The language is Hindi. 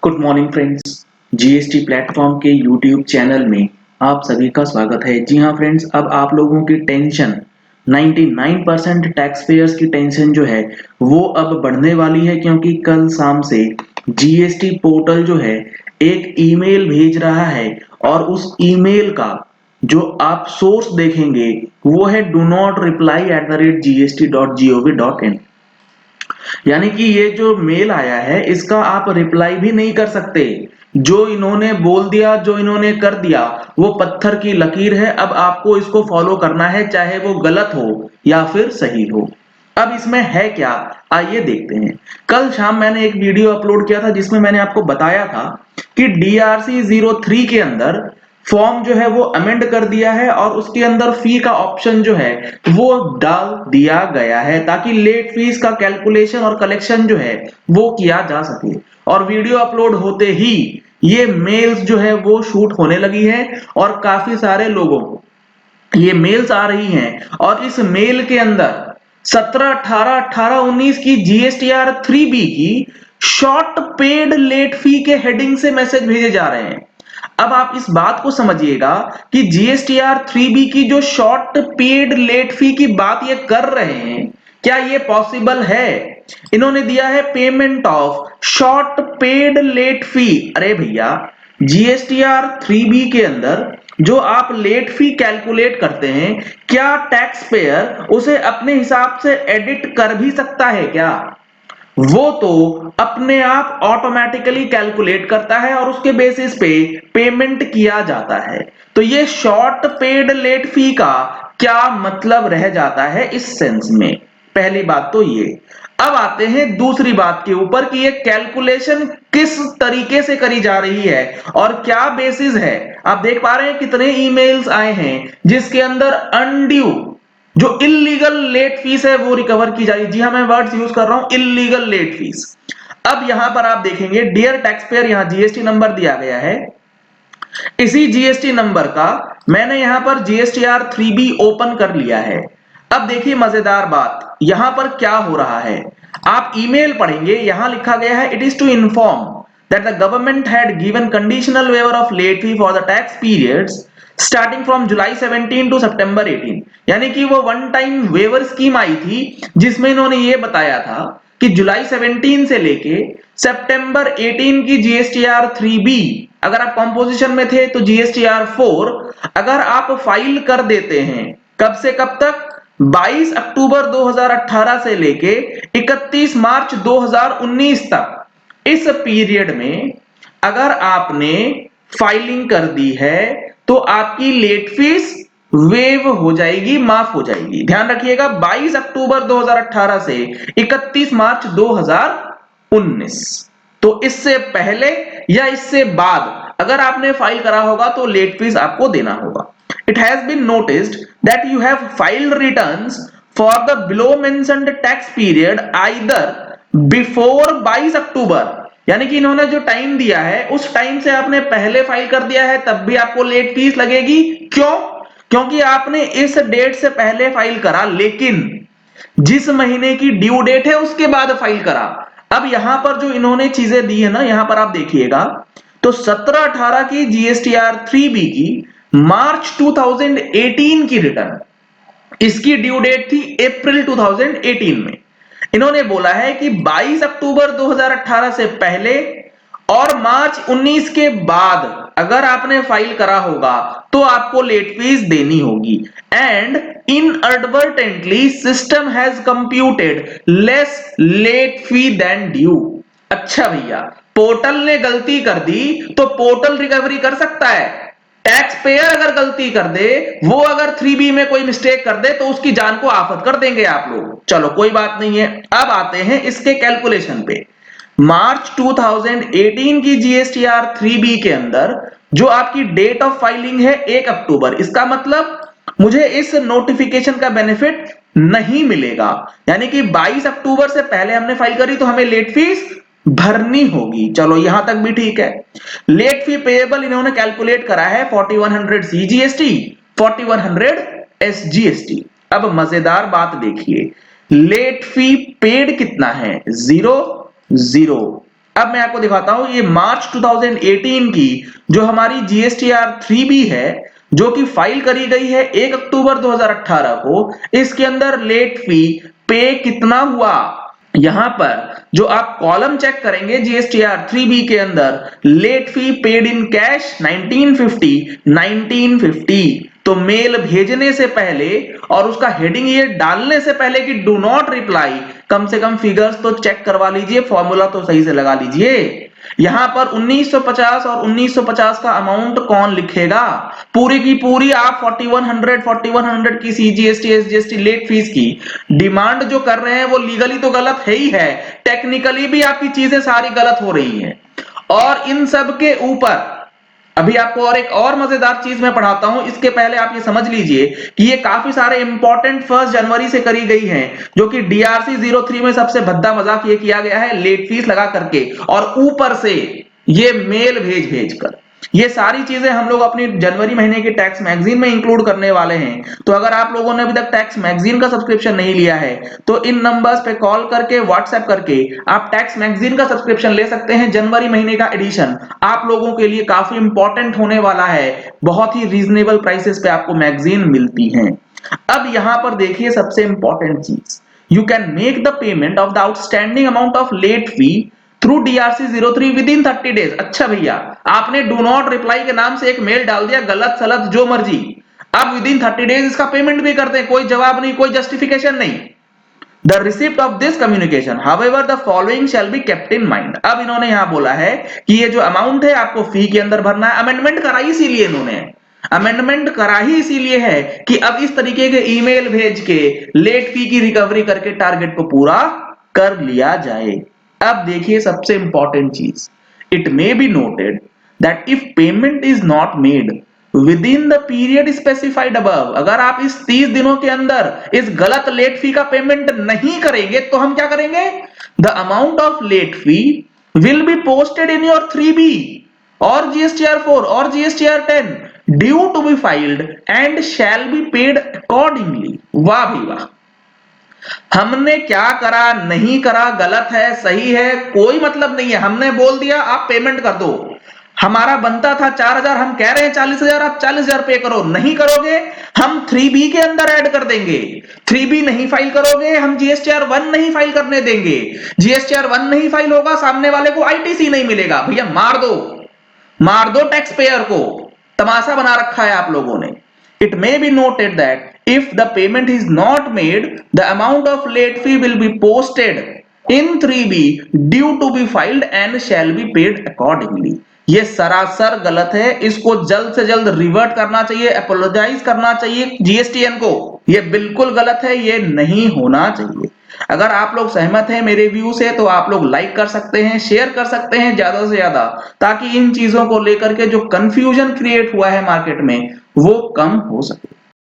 Good morning friends. GST platform के यूट्यूब चैनल में आप सभी का स्वागत है। जी हाँ फ्रेंड्स, अब आप लोगों की टेंशन 99% टैक्स पेयर्स की टेंशन जो है वो अब बढ़ने वाली है, क्योंकि कल शाम से जीएसटी पोर्टल जो है एक ईमेल भेज रहा है और उस ईमेल का जो आप सोर्स देखेंगे वो है do not reply@gst.gov.in। यानी कि ये जो मेल आया है इसका आप रिप्लाई भी नहीं कर सकते। जो इन्होंने बोल दिया, जो इन्होंने कर दिया, वो पत्थर की लकीर है। अब आपको इसको फॉलो करना है, चाहे वो गलत हो या फिर सही हो। अब इसमें है क्या, आइए देखते हैं। कल शाम मैंने एक वीडियो अपलोड किया था जिसमें मैंने आपको बताया था कि DRC 03 के अंदर फॉर्म जो है वो अमेंड कर दिया है और उसके अंदर फी का ऑप्शन जो है वो डाल दिया गया है, ताकि लेट फीस का कैलकुलेशन और कलेक्शन जो है वो किया जा सके। और वीडियो अपलोड होते ही ये मेल्स जो है वो शूट होने लगी है और काफी सारे लोगों को ये मेल्स आ रही हैं। और इस मेल के अंदर 17, 18, 18, 19 की GSTR 3B की शॉर्ट पेड लेट फी के हेडिंग से मैसेज भेजे जा रहे हैं। अब आप इस बात को समझिएगा कि GSTR 3B की जो शॉर्ट पेड लेट फी की बात ये कर रहे हैं, क्या ये पॉसिबल है? इन्होंने दिया है payment of short paid late fee. अरे भैया, GSTR 3B के अंदर जो आप लेट फी कैलकुलेट करते हैं, क्या टैक्स पेयर उसे अपने हिसाब से एडिट कर भी सकता है क्या? वो तो अपने आप ऑटोमेटिकली कैलकुलेट करता है और उसके बेसिस पे पेमेंट किया जाता है। तो ये शॉर्ट पेड लेट फी का क्या मतलब रह जाता है इस सेंस में? पहली बात तो ये। अब आते हैं दूसरी बात के ऊपर कि ये कैलकुलेशन किस तरीके से करी जा रही है और क्या बेसिस है। आप देख पा रहे हैं कितने ईमेल्स आए हैं जिसके अंदर अनड्यू जो इलीगल लेट फीस है वो रिकवर की जा रही है। जी हाँ, मैं वर्ड्स यूज कर रहा हूं, इलीगल लेट फीस। अब यहां पर आप देखेंगे डियर टैक्स पेयर, यहां जीएसटी नंबर दिया गया है। इसी जीएसटी नंबर का मैंने यहां पर GSTR 3B ओपन कर लिया है। अब देखिए मजेदार बात, यहां पर क्या हो रहा है। आप ईमेल पढ़ेंगे, यहां लिखा गया है it is to inform that the government had given conditional waiver of late fee for the tax periods starting from July 17 to September 18। यानी कि वो वन टाइम वेवर स्कीम आई थी जिसमें इन्होंने ये बताया था कि जुलाई 17 से लेके सितंबर 18 की GSTR 3B, अगर आप कंपोजिशन में थे तो GSTR 4 अगर आप फाइल कर देते हैं, कब से कब तक? 22 अक्टूबर 2018 से लेके 31 मार्च 2019 तक। इस पीरियड में अगर आपने फाइलिंग कर दी है तो आपकी लेट फीस वेव हो जाएगी, माफ हो जाएगी। ध्यान रखिएगा, 22 अक्टूबर 2018 से 31 मार्च 2019। तो इससे पहले या इससे बाद अगर आपने फाइल करा होगा तो लेट फीस आपको देना होगा। It has been noticed that you have filed returns for the below mentioned tax period either before 22 अक्टूबर, यानी कि इन्होंने जो टाइम दिया है उस टाइम से आपने पहले फाइल कर दिया है, तब भी आपको लेट फीस लगेगी। क्यों? क्योंकि आपने इस डेट से पहले फाइल करा, लेकिन जिस महीने की ड्यू डेट है उसके बाद फाइल करा। अब यहां पर जो इन्होंने चीजें दी है ना, यहां पर आप देखिएगा तो 17-18 की GSTR 3B की मार्च 2018 की रिटर्न, इसकी ड्यू डेट थी अप्रैल 2018 में। इन्होंने बोला है कि 22 अक्टूबर 2018 से पहले और मार्च 19 के बाद अगर आपने फाइल करा होगा तो आपको लेट फीस देनी होगी। And inadvertently system has computed less late fee than due. अच्छा भैया, पोर्टल ने गलती कर दी तो पोर्टल रिकवरी कर सकता है। टैक्स पेयर अगर गलती कर दे, वो अगर 3B में कोई मिस्टेक कर दे तो उसकी जान को आफत कर देंगे आप लोग। चलो कोई बात नहीं है। अब आते हैं इसके कैलकुलेशन पे। मार्च 2018 की GSTR 3B के अंदर जो आपकी डेट ऑफ फाइलिंग है 1 अक्टूबर, इसका मतलब मुझे इस नोटिफिकेशन का बेनिफिट नहीं मिलेगा। यानी कि 22 अक्टूबर से पहले हमने फाइल करी तो हमें लेट फीस भरनी होगी। चलो यहां तक भी ठीक है। लेट फी पेएबल इन्होंने कैलकुलेट करा है 4100 CGST, 4100 SGST। अब मजेदार बात देखिए, लेट फी पेड कितना है? 0 0। अब मैं आपको दिखाता हूं ये मार्च 2018 की जो हमारी जीएसटीआर 3B है जो कि फाइल करी गई है 1 अक्टूबर 2018 को, इसके अंदर लेट फी पे कितना हुआ। यहां पर जो आप कॉलम चेक करेंगे जीएसटीआर 3B के अंदर late fee paid in cash 1950 तो मेल भेजने से पहले और उसका हेडिंग ये डालने से पहले कि डू नॉट रिप्लाई, कम से कम फिगर्स तो चेक करवा लीजिए, फॉर्मूला तो सही से लगा लीजिए। यहां पर 1950 और 1950 का अमाउंट कौन लिखेगा, पूरी की पूरी आप 4100 की सीजीएसटी एसजीएसटी लेट फीस की डिमांड जो कर रहे हैं वो लीगली तो गलत है ही है, टेक्निकली भी आपकी चीजें सारी गलत हो रही हैं। और इन सब के ऊपर अभी आपको और एक और मजेदार चीज मैं पढ़ाता हूं, इसके पहले आप ये समझ लीजिए कि ये काफी सारे इंपॉर्टेंट 1 जनवरी से करी गई हैं, जो कि डीआरसी 03 में सबसे भद्दा मजाक ये किया गया है लेट फीस लगा करके और ऊपर से ये मेल भेज भेज कर। ये सारी चीजें हम लोग अपनी जनवरी महीने की टैक्स मैगजीन में इंक्लूड करने वाले हैं। तो अगर आप लोगों ने अभी तक टैक्स मैगजीन का सब्सक्रिप्शन नहीं लिया है तो इन नंबर्स पे कॉल करके व्हाट्सएप करके आप टैक्स मैगजीन का सब्सक्रिप्शन ले सकते हैं। जनवरी महीने का एडिशन आप लोगों के लिए काफी इंपॉर्टेंट होने वाला है, बहुत ही रीजनेबल प्राइसेस पे आपको मैगजीन मिलती है। अब यहां पर देखिए सबसे इंपॉर्टेंट चीज, you can make the payment of the outstanding amount of late fee through DRC 03 within 30 days. अच्छा भैया, आपने डू नॉट रिप्लाई के नाम से एक मेल डाल दिया, गलत सलत जो मर्जी, अब विद इन 30 डेज इसका पेमेंट भी करते हैं, कोई जवाब नहीं, कोई जस्टिफिकेशन नहीं। The receipt of this communication however the following shall be kept in mind. अब इन्होंने यहां बोला है कि ये जो अमाउंट है आपको फी के अंदर भरना है। अमेंडमेंट कराई इसीलिए इन्होंने, अमेंडमेंट करा ही इसीलिए है कि अब इस तरीके के ईमेल भेज के लेट फी की रिकवरी करके टारगेट को पूरा कर लिया जाए। अब देखिए सबसे इंपॉर्टेंट चीज, it may be noted that if payment is not made with in the period specified above, अगर आप इस 30 दिनों के अंदर इस गलत लेट फी का पेमेंट नहीं करेंगे तो हम क्या करेंगे, the amount of late fee will be posted in your 3B और जीएसटीआर 4 और GSTR 10 due to be filed and shall be paid accordingly. वाह भी वाह, हमने क्या करा नहीं करा, गलत है सही है कोई मतलब नहीं है, हमने बोल दिया आप पेमेंट कर दो। हमारा बनता था 4000, हम कह रहे हैं 40,000, आप 40,000 पे करो, नहीं करोगे हम 3B के अंदर ऐड कर देंगे। 3B नहीं फाइल करोगे हम जीएसटीआर 1 नहीं फाइल करने देंगे, जीएसटीआर 1 नहीं फाइल होगा सामने वाले को आईटीसी नहीं मिलेगा। भैया मार दो टैक्स पेयर को, तमाशा बना रखा है आप लोगों ने। It may be noted that if the payment is not made, the amount of late fee will be posted in 3B due to be filed and shall be paid accordingly। ये सरासर गलत है, इसको जल्द से जल्द रिवर्ट करना चाहिए, अपोलोजाइज करना चाहिए जीएसटीएन को। ये बिल्कुल गलत है, ये नहीं होना चाहिए। अगर आप लोग सहमत हैं मेरे व्यू से तो आप लोग लाइक कर सकते हैं, शेयर कर सकते हैं ज्यादा से ज्यादा, ताकि इन चीजों को लेकर के जो कंफ्यूजन क्रिएट हुआ है मार्केट में वो कम हो सके।